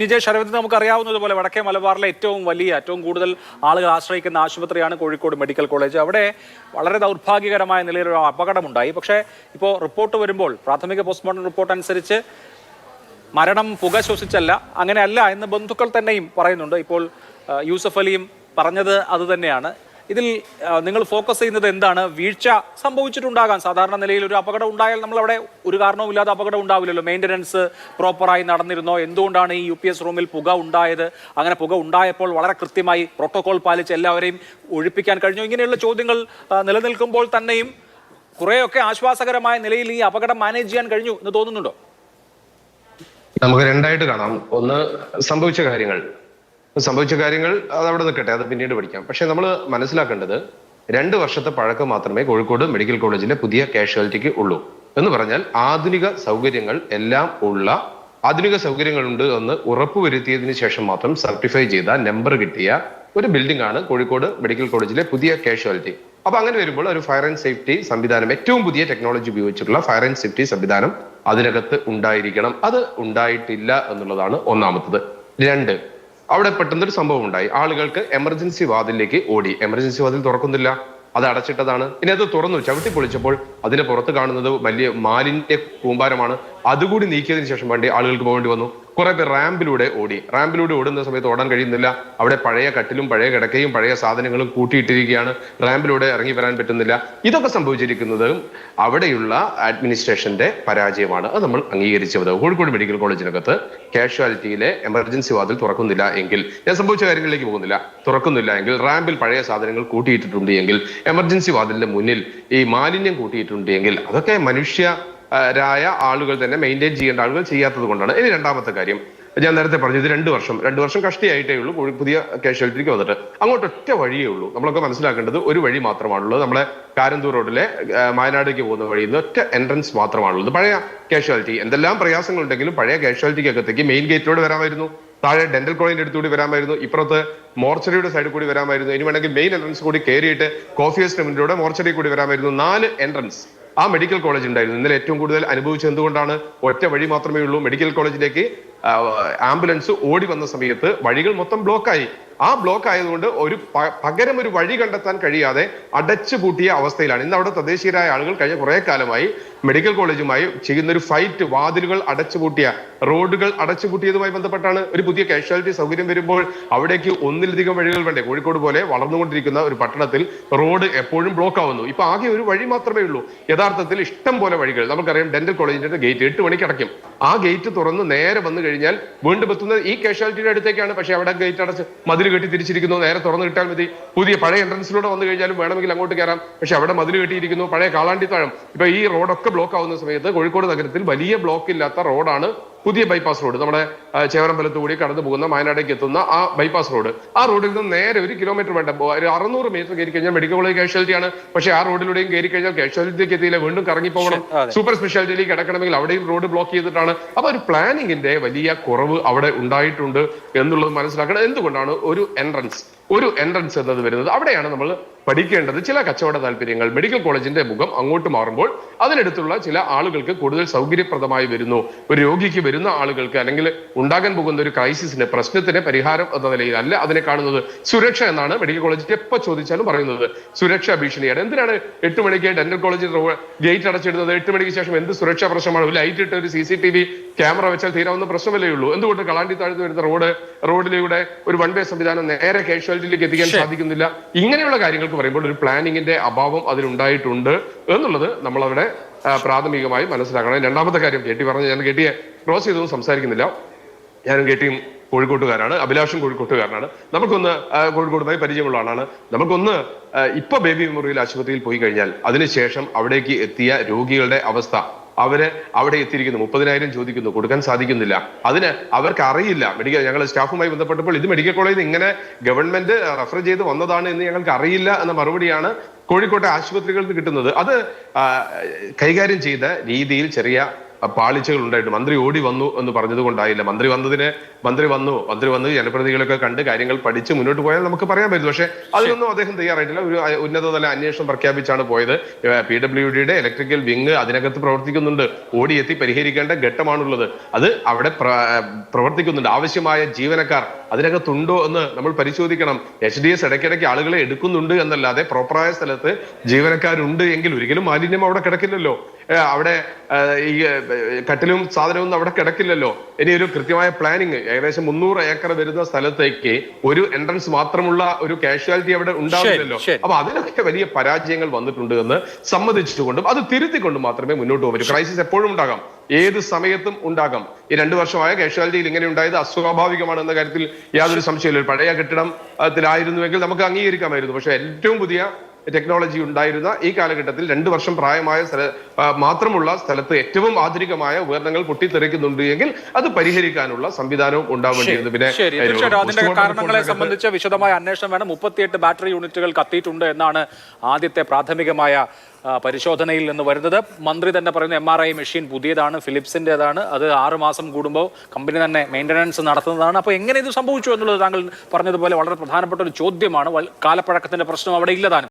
വിജയ് ശരവിന്ദ് നമുക്കറിയാവുന്നതുപോലെ വടക്കേ മലബാറിലെ ഏറ്റവും കൂടുതൽ ആളുകൾ ആശ്രയിക്കുന്ന ആശുപത്രിയാണ് കോഴിക്കോട് മെഡിക്കൽ കോളേജ്. അവിടെ വളരെ ദൗർഭാഗ്യകരമായ നിലയിലൊരു അപകടമുണ്ടായി. പക്ഷേ ഇപ്പോൾ റിപ്പോർട്ട് വരുമ്പോൾ പ്രാഥമിക പോസ്റ്റ്മോർട്ടം റിപ്പോർട്ട് അനുസരിച്ച് മരണം പുക ശ്വസിച്ചല്ല, അങ്ങനെയല്ല എന്ന് ബന്ധുക്കൾ തന്നെയും പറയുന്നുണ്ട്. ഇപ്പോൾ യൂസഫ് അലിയും പറഞ്ഞത് അതുതന്നെയാണ്. ഇതിൽ നിങ്ങൾ ഫോക്കസ് ചെയ്യുന്നത് എന്താണ്? വീഴ്ച സംഭവിച്ചിട്ടുണ്ടാകാം. സാധാരണ നിലയിൽ ഒരു അപകടം ഉണ്ടായാൽ നമ്മളവിടെ ഒരു കാരണവുമില്ലാതെ അപകടം ഉണ്ടാവില്ലല്ലോ. മെയിൻ്റനൻസ് പ്രോപ്പറായി നടന്നിരുന്നോ? എന്തുകൊണ്ടാണ് ഈ UPS റൂമിൽ പുക ഉണ്ടായത്? അങ്ങനെ പുക ഉണ്ടായപ്പോൾ വളരെ കൃത്യമായി പ്രോട്ടോകോൾ പാലിച്ച് എല്ലാവരെയും ഒഴിപ്പിക്കാൻ കഴിഞ്ഞു? ഇങ്ങനെയുള്ള ചോദ്യങ്ങൾ നിലനിൽക്കുമ്പോൾ തന്നെയും കുറേയൊക്കെ ആശ്വാസകരമായ നിലയിൽ ഈ അപകടം മാനേജ് ചെയ്യാൻ കഴിഞ്ഞു എന്ന് തോന്നുന്നുണ്ടോ? നമുക്ക് രണ്ടായിട്ട് കാണാം. ഒന്ന്, സംഭവിച്ച കാര്യങ്ങൾ അത് അവിടെ നിൽക്കട്ടെ, അത് പിന്നീട് പഠിക്കാം. പക്ഷെ നമ്മൾ മനസ്സിലാക്കേണ്ടത് 2 വർഷത്തെ പഴക്കം മാത്രമേ കോഴിക്കോട് മെഡിക്കൽ കോളേജിലെ പുതിയ കാഷ്വാലിറ്റിക്ക് ഉള്ളൂ. എന്ന് പറഞ്ഞാൽ ആധുനിക സൗകര്യങ്ങളുണ്ട് എന്ന് ഉറപ്പുവരുത്തിയതിനു ശേഷം മാത്രം സർട്ടിഫൈ ചെയ്ത നമ്പർ കിട്ടിയ ഒരു ബിൽഡിംഗ് ആണ് കോഴിക്കോട് മെഡിക്കൽ കോളേജിലെ പുതിയ കാഷ്വാലിറ്റി. അപ്പൊ അങ്ങനെ വരുമ്പോൾ ഒരു ഫയർ ആൻഡ് സേഫ്റ്റി സംവിധാനം, ഏറ്റവും പുതിയ ടെക്നോളജി ഉപയോഗിച്ചിട്ടുള്ള ഫയർ ആൻഡ് സേഫ്റ്റി സംവിധാനം അതിനകത്ത് ഉണ്ടായിരിക്കണം. അത് ഉണ്ടായിട്ടില്ല എന്നുള്ളതാണ് ഒന്നാമത്തത്. 2, അവിടെ പെട്ടെന്നൊരു സംഭവം ഉണ്ടായി. ആളുകൾക്ക് എമർജൻസി വാതിലേക്ക് ഓടി. എമർജൻസി വാതിൽ തുറക്കുന്നില്ല, അത് അടച്ചിട്ടതാണ്. ഇനി അത് തുറന്നു ചവിട്ടി പൊളിച്ചപ്പോൾ അതിന് പുറത്ത് കാണുന്നത് വലിയ മാലിന്യ കൂമ്പാരമാണ്. അതുകൂടി നീക്കിയതിനു ശേഷം വേണ്ടി ആളുകൾക്ക് പോകേണ്ടി വന്നു. കുറെ പേർ റാമ്പിലൂടെ ഓടുന്ന സമയത്ത് ഓടാൻ കഴിയുന്നില്ല. അവിടെ പഴയ കട്ടിലും പഴയ കിടക്കയും പഴയ സാധനങ്ങളും കൂട്ടിയിട്ടിരിക്കുകയാണ്. റാമ്പിലൂടെ ഇറങ്ങി വരാൻ പറ്റുന്നില്ല. ഇതൊക്കെ സംഭവിച്ചിരിക്കുന്നത് അവിടെയുള്ള അഡ്മിനിസ്ട്രേഷന്റെ പരാജയമാണ്. അത് നമ്മൾ അംഗീകരിച്ചത്. കോഴിക്കോട് മെഡിക്കൽ കോളേജിനകത്ത് കാഷ്വാലിറ്റിയിലെ എമർജൻസി വാതിൽ തുറക്കുന്നില്ല എങ്കിൽ, ഞാൻ സംഭവിച്ച കാര്യങ്ങളിലേക്ക് തുറക്കുന്നില്ല എങ്കിൽ, റാമ്പിൽ പഴയ സാധനങ്ങൾ കൂട്ടിയിട്ടിട്ടുണ്ട് എങ്കിൽ, എമർജൻസി വാതിലിന്റെ മുന്നിൽ ഈ മാലിന്യം കൂട്ടിയിട്ടുണ്ട് എങ്കിൽ, അതൊക്കെ മനുഷ്യരായ ആളുകൾ തന്നെ മെയിൻറ്റെയിൻ ചെയ്യേണ്ട ആളുകൾ ചെയ്യാത്തത് കൊണ്ടാണ്. ഇനി രണ്ടാമത്തെ കാര്യം, ഞാൻ നേരത്തെ പറഞ്ഞു, ഇത് 2 വർഷം കഷ്ടിയായിട്ടേ ഉള്ളൂ പുതിയ കാഷ്വാലിറ്റിക്ക് വന്നിട്ട്. അങ്ങോട്ട് ഒറ്റ വഴിയേ ഉള്ളൂ. നമ്മളൊക്കെ മനസ്സിലാക്കേണ്ടത് ഒരു വഴി മാത്രമാണുള്ളത്. നമ്മുടെ കാരന്തൂർ റോഡിലെ വയനാടേക്ക് പോകുന്ന വഴിയിൽ നിന്ന് ഒറ്റ എൻട്രൻസ് മാത്രമാണുള്ളത്. പഴയ കാഷ്വാലിറ്റി എന്തെല്ലാം പ്രയാസങ്ങൾ ഉണ്ടെങ്കിലും പഴയ കാഷ്വാലിറ്റിക്കകത്തേക്ക് മെയിൻ ഗേറ്റിലൂടെ വരാമായിരുന്നു, താഴെ ഡെന്റൽ കോളേജിന്റെ അടുത്തുകൂടി വരാമായിരുന്നു, ഇപ്പുറത്ത് മോർച്ചറിയുടെ സൈഡിൽ കൂടി വരാമായിരുന്നു. ഇനി വേണമെങ്കിൽ മെയിൻ എൻട്രൻസ് കൂടി കയറിയിട്ട് കോഫി ഹൗസിന്റെ മുന്നിലൂടെ മോർച്ചറി കൂടി വരാമായിരുന്നു. 4 എൻട്രൻസ് ആ മെഡിക്കൽ കോളേജ് ഉണ്ടായിരുന്നു. ഇന്നലെ ഏറ്റവും കൂടുതൽ അനുഭവിച്ചത് എന്തുകൊണ്ടാണ്? ഒറ്റ വഴി മാത്രമേ ഉള്ളൂ. മെഡിക്കൽ കോളേജിലേക്ക് ആംബുലൻസ് ഓടി വന്ന സമയത്ത് വഴികൾ മൊത്തം ബ്ലോക്കായി. ആ ബ്ലോക്ക് ആയതുകൊണ്ട് പകരം ഒരു വഴി കണ്ടെത്താൻ കഴിയാതെ അടച്ചുപൂട്ടിയ അവസ്ഥയിലാണ്. ഇന്ന് അവിടെ തദ്ദേശീയരായ ആളുകൾ കഴിഞ്ഞ കുറെ കാലമായി മെഡിക്കൽ കോളേജുമായി ചെയ്യുന്ന ഒരു ഫൈറ്റ്, വാതിലുകൾ അടച്ചുപൂട്ടിയ, റോഡുകൾ അടച്ചുപൂട്ടിയതുമായി ബന്ധപ്പെട്ടാണ്. ഒരു പുതിയ കാഷ്വാലിറ്റി സൗകര്യം വരുമ്പോൾ അവിടേക്ക് ഒന്നിലധികം വഴികൾ വേണ്ടേ? കോഴിക്കോട് പോലെ വളർന്നുകൊണ്ടിരിക്കുന്ന ഒരു പട്ടണത്തിൽ റോഡ് എപ്പോഴും ബ്ലോക്ക് ആവുന്നു. ഇപ്പൊ ആകെ ഒരു വഴി മാത്രമേ ഉള്ളൂ. യഥാർത്ഥത്തിൽ ഇഷ്ടം പോലെ വഴികൾ. നമുക്കറിയാം, ഡെന്റൽ കോളേജിന്റെ ഗേറ്റ് 8 മണിക്ക് അടയ്ക്കും. ആ ഗേറ്റ് തുറന്ന് നേരെ വന്നു കഴിഞ്ഞാൽ വീണ്ടും എത്തുന്നത് ഈ കാഷ്വാലിറ്റിയുടെ അടുത്തേക്കാണ്. പക്ഷെ അവിടെ ഗേറ്റ് അടച്ച് മതിൽ കെട്ടി തിരിച്ചിരിക്കുന്നു. നേരെ തുറന്നു കിട്ടാൻ മതി. പുതിയ പഴയ എൻട്രൻസിലൂടെ വന്നു കഴിഞ്ഞാലും വേണമെങ്കിൽ അങ്ങോട്ട് കയറാം. പക്ഷെ അവിടെ മതിൽ കെട്ടിയിരിക്കുന്നു. പഴയ കാളാണ്ടിത്താഴം. ഇപ്പൊ ഈ റോഡൊക്കെ ബ്ലോക്ക് ആവുന്ന സമയത്ത് കോഴിക്കോട് നഗരത്തിൽ വലിയ ബ്ലോക്ക് ഇല്ലാത്ത റോഡാണ് പുതിയ ബൈപ്പാസ് റോഡ്. നമ്മുടെ ചേവറമ്പലത്തുകൂടി കടന്നു പോകുന്ന വയനാടേക്ക് എത്തുന്ന ആ ബൈപ്പാസ് റോഡ്. ആ റോഡിൽ നിന്ന് നേരെ 1 കിലോമീറ്റർ വേണ്ട, 600 മീറ്റർ കയറി കഴിഞ്ഞാൽ മെഡിക്കൽ കോളേജ് കാഷ്വാലിറ്റിയാണ്. പക്ഷേ ആ റോഡിലൂടെയും കയറി കഴിഞ്ഞാൽ കാഷ്വാലിറ്റിക്ക് എത്തിയില്ല, വീണ്ടും കറങ്ങി പോകണം. സൂപ്പർ സ്പെഷ്യാലിറ്റിയിലേക്ക് കിടക്കണമെങ്കിൽ അവിടെയും റോഡ് ബ്ലോക്ക് ചെയ്തിട്ടാണ്. അപ്പൊ ഒരു പ്ലാനിങ്ങിന്റെ വലിയ കുറവ് അവിടെ ഉണ്ടായിട്ടുണ്ട് എന്നുള്ളത് മനസ്സിലാക്കണം. എന്തുകൊണ്ടാണ് ഒരു എൻട്രൻസ് എന്നത് വരുന്നത്? അവിടെയാണ് നമ്മൾ പഠിക്കേണ്ടത്. ചില കച്ചവട താല്പര്യങ്ങൾ, മെഡിക്കൽ കോളേജിന്റെ മുഖം അങ്ങോട്ട് മാറുമ്പോൾ അതിനടുത്തുള്ള ചില ആളുകൾക്ക് കൂടുതൽ സൗകര്യപ്രദമായി വരുന്നു. ഒരു രോഗിക്ക് വരുന്ന ആളുകൾക്ക്, അല്ലെങ്കിൽ ഉണ്ടാകാൻ പോകുന്ന ഒരു ക്രൈസിസിന്, പ്രശ്നത്തിന് പരിഹാരം എന്ന നിലയിൽ അല്ല അതിനെ കാണുന്നത്. സുരക്ഷ എന്നാണ് മെഡിക്കൽ കോളേജിൽ എപ്പോൾ ചോദിച്ചാലും പറയുന്നത്. സുരക്ഷാ ഭീഷണിയാണ്. എന്തിനാണ് 8 മണിക്ക് ഡെന്റൽ കോളേജിൽ ഗേറ്റ് അടച്ചിടുന്നത്? 8 മണിക്ക് ശേഷം എന്ത് സുരക്ഷാ പ്രശ്നമാണ്? ഒരു ലൈറ്റ് ഇട്ട് ഒരു CCTV ക്യാമറ വെച്ചാൽ തീരാവുന്ന പ്രശ്നമല്ലേ ഉള്ളൂ. എന്തുകൊണ്ട് കളാണ്ടി താഴ്ന്നു വരുന്ന റോഡിലൂടെ ഒരു 1 വേ സംവിധാനം നേരെ കാഷ്വാലിറ്റിയിലേക്ക് എത്തിക്കാൻ സാധിക്കുന്നില്ല? ഇങ്ങനെയുള്ള കാര്യങ്ങൾക്ക് പറയുമ്പോൾ ഒരു പ്ലാനിങ്ങിന്റെ അഭാവം അതിലുണ്ടായിട്ടുണ്ട് എന്നുള്ളത് നമ്മളവിടെ പ്രാഥമികമായി മനസ്സിലാക്കണം. രണ്ടാമത്തെ കാര്യം, ഞാൻ കെട്ടിയെ ക്രോസ് ചെയ്തൊന്നും സംസാരിക്കുന്നില്ല. ഞാനും കെട്ടിയും കോഴിക്കോട്ടുകാരാണ്, അഭിലാഷും കോഴിക്കോട്ടുകാരനാണ്. നമുക്കൊന്ന് കോഴിക്കോടുമായി പരിചയമുള്ള ആളാണ്. നമുക്കൊന്ന് ഇപ്പൊ ബേബി മെമ്മോറിയൽ ആശുപത്രിയിൽ പോയി കഴിഞ്ഞാൽ അതിനുശേഷം അവിടേക്ക് എത്തിയ രോഗികളുടെ അവസ്ഥ, അവര് അവിടെ എത്തിയിരിക്കുന്നു, 30,000 ചോദിക്കുന്നു, കൊടുക്കാൻ സാധിക്കുന്നില്ല. അതിന് അവർക്ക് അറിയില്ല. ഞങ്ങൾ സ്റ്റാഫുമായി ബന്ധപ്പെട്ടപ്പോൾ ഇത് മെഡിക്കൽ കോളേജിൽ ഇങ്ങനെ ഗവൺമെന്റ് റെഫർ ചെയ്ത് വന്നതാണ് എന്ന് ഞങ്ങൾക്ക് അറിയില്ല എന്ന മറുപടിയാണ് കോഴിക്കോട്ടെ ആശുപത്രികളിൽ കിട്ടുന്നത്. അത് കൈകാര്യം ചെയ്ത രീതിയിൽ ചെറിയ പാളിച്ചകൾ ഉണ്ടായിട്ട് മന്ത്രി ഓടി വന്നു എന്ന് പറഞ്ഞത് കൊണ്ടായില്ല. മന്ത്രി വന്ന് ജനപ്രതിനിധികളൊക്കെ കണ്ട് കാര്യങ്ങൾ പഠിച്ച് മുന്നോട്ട് പോയാൽ നമുക്ക് പറയാൻ പറ്റും. പക്ഷെ അതിനൊന്നും അദ്ദേഹം തയ്യാറായിട്ടില്ല. ഒരു ഉന്നതതല അന്വേഷണം പ്രഖ്യാപിച്ചാണ് പോയത്. PWDയുടെ ഇലക്ട്രിക്കൽ വിങ് അതിനകത്ത് പ്രവർത്തിക്കുന്നുണ്ട്. ഓടിയെത്തി പരിഹരിക്കേണ്ട ഘട്ടമാണുള്ളത്. അത് അവിടെ പ്രവർത്തിക്കുന്നുണ്ട്. ആവശ്യമായ ജീവനക്കാർ അതിനകത്തുണ്ടോ എന്ന് നമ്മൾ പരിശോധിക്കണം. HDS ഇടയ്ക്കിടയ്ക്ക് ആളുകളെ എടുക്കുന്നുണ്ട് എന്നല്ലാതെ പ്രോപ്പറായ സ്ഥലത്ത് ജീവനക്കാരുണ്ട് എങ്കിൽ ഒരിക്കലും മാലിന്യം അവിടെ കിടക്കില്ലല്ലോ. അവിടെ ഈ കട്ടിലും സാധനവും അവിടെ കിടക്കില്ലല്ലോ. ഇനി ഒരു കൃത്യമായ പ്ലാനിങ്, ഏകദേശം 300 ഏക്കർ വരുന്ന സ്ഥലത്തേക്ക് ഒരു എൻട്രൻസ് മാത്രമുള്ള ഒരു കാഷ്വാലിറ്റി അവിടെ ഉണ്ടാവില്ലല്ലോ. അപ്പൊ അതിനൊക്കെ വലിയ പരാജയങ്ങൾ വന്നിട്ടുണ്ട് എന്ന് സമ്മതിച്ചുകൊണ്ടും അത് തിരുത്തിക്കൊണ്ടും മാത്രമേ മുന്നോട്ട് പോകാൻ പറ്റൂ. ക്രൈസിസ് എപ്പോഴും ഉണ്ടാകാം, ഏത് സമയത്തും ഉണ്ടാകാം. ഈ 2 വർഷമായ കാഷ്വാലിറ്റിയിൽ ഇങ്ങനെ ഉണ്ടായത് അസ്വാഭാവികമാണ് എന്ന കാര്യത്തിൽ യാതൊരു സംശയമില്ല. പഴയ കെട്ടിടത്തിലായിരുന്നുവെങ്കിൽ നമുക്ക് അംഗീകരിക്കാമായിരുന്നു. പക്ഷെ ഏറ്റവും പുതിയ ടെക്നോളജി ഉണ്ടായിരുന്ന ഈ കാലഘട്ടത്തിൽ 2 വർഷം പ്രായമായ മാത്രമുള്ള സ്ഥലത്ത് ഏറ്റവും ആധുനികമായ ഉപകരണങ്ങൾ പൊട്ടിത്തെറിക്കുന്നുണ്ട് എങ്കിൽ അത് പരിഹരിക്കാനുള്ള സംവിധാനവും ഉണ്ടാവേണ്ടിയിരുന്നു. പിന്നെ അതിന്റെ കാരണങ്ങളെ സംബന്ധിച്ച് വിശദമായ അന്വേഷണം വേണം. 38 ബാറ്ററി യൂണിറ്റുകൾ കത്തിയിട്ടുണ്ട് എന്നാണ് ആദ്യത്തെ പ്രാഥമികമായ പരിശോധനയിൽ നിന്ന് വരുന്നത്. മന്ത്രി തന്നെ പറയുന്ന MRI മെഷീൻ പുതിയതാണ്, ഫിലിപ്സിൻ്റെതാണ്. അത് 6 മാസം കൂടുമ്പോൾ കമ്പനി തന്നെ മെയിൻ്റനൻസ് നടത്തുന്നതാണ്. അപ്പോൾ എങ്ങനെ ഇത് സംഭവിച്ചു എന്നുള്ളത് താങ്കൾ പറഞ്ഞതുപോലെ വളരെ പ്രധാനപ്പെട്ട ഒരു ചോദ്യമാണ്. കാലപ്പഴക്കത്തിന്റെ പ്രശ്നം അവിടെ ഇല്ലതാനും.